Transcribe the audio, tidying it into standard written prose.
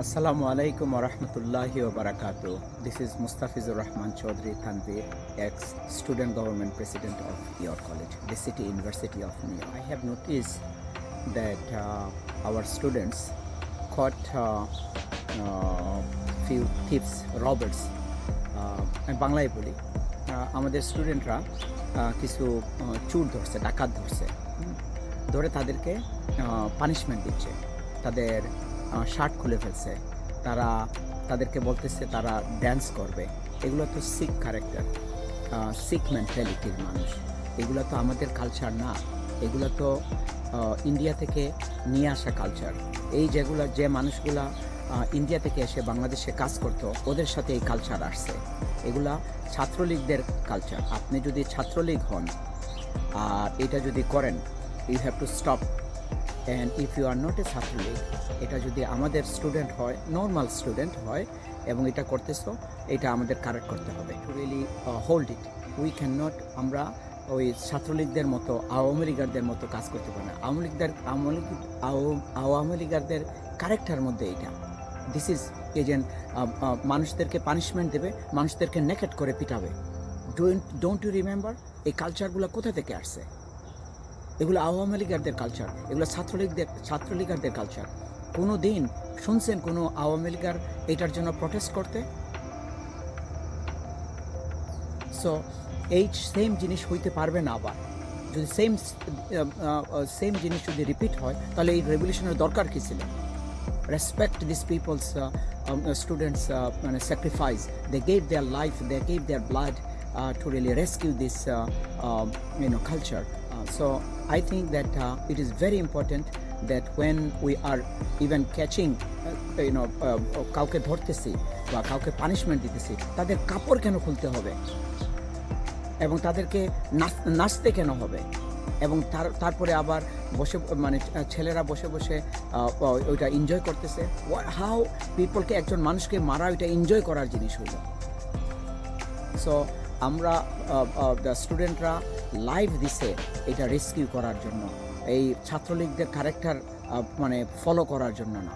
Assalamu alaikum wa rahmatullahi wa barakatuh. This is Mustafizur Rahman Chaudhry Tanveer, ex-student government president of your college, the City University of New York. I have noticed that our students caught few thieves, robbers. আমি বাংলায় বলি, আমাদের স্টুডেন্টরা কিছু চুর ধরছে, ডাকাত ধরছে, ধরে তাদেরকে পানিশমেন্ট দিচ্ছে, তাদের শার্ট খুলে ফেলছে, তাদেরকে বলতেছে তারা ড্যান্স করবে। এগুলো তো শিখ ক্যারেক্টার, শিখ মেন্টালিটির মানুষ, এগুলো তো আমাদের কালচার না, এগুলো তো ইন্ডিয়া থেকে নিয়ে আসা কালচার। যে মানুষগুলা ইন্ডিয়া থেকে এসে বাংলাদেশে কাজ করতো, ওদের সাথে এই কালচার আসছে। এগুলা ছাত্রলীগদের কালচার। আপনি যদি ছাত্রলীগ হন আর এটা যদি করেন, you have to stop. And if you are not a Chhatra League, এটা যদি আমাদের স্টুডেন্ট হয়, নর্মাল স্টুডেন্ট হয় এবং এটা করতেছো, এটা আমাদের কারেক্ট করতে হবে। To really hold it. We can not, আমরা ওই ছাত্রলীগদের মতো, আওয়ামী লীগারদের মতো কাজ করতে পারে না। আওয়ামী লীগারদের ক্যারেক্টার মধ্যে এটা, দিস ইজ এজেন্ট। মানুষদেরকে পানিশমেন্ট দেবে, মানুষদেরকে নেকেট করে পিটাবে। ডোন্ট ইউ রিমেম্বার এই কালচারগুলো কোথা থেকে আসছে? এগুলো আওয়ামী লীগারদের কালচার, এগুলো ছাত্রলীগারদের কালচার। কোনো দিন শুনছেন কোনো আওয়ামী লীগার এটার জন্য প্রটেস্ট করতে? সো এই সেম জিনিস হইতে পারবে না। আবার যদি সেম জিনিস যদি রিপিট হয়, তাহলে এই রেভলিউশনের দরকার কী ছিল? Respect these people's students sacrifice. They gave their life, they gave their blood to really rescue this culture. So I think that it is very important that when we are even catching কাউকে ধরতেছি বা কাউকে punishment দিতেছি, তাদের কাপড় কেন খুলতে হবে এবং তাদেরকে নাচতে কেন হবে? এবং তারপরে আবার ছেলেরা বসে ওইটা এনজয় করতেছে। হাউ পিপলকে, একজন মানুষকে মারা ওইটা এনজয় করার জিনিস হইল। সো আমরা স্টুডেন্টরা লাইভ দিছে এটা রেস্কিউ করার জন্য, এই ছাত্রলীগদের ক্যারেক্টার ফলো করার জন্য না।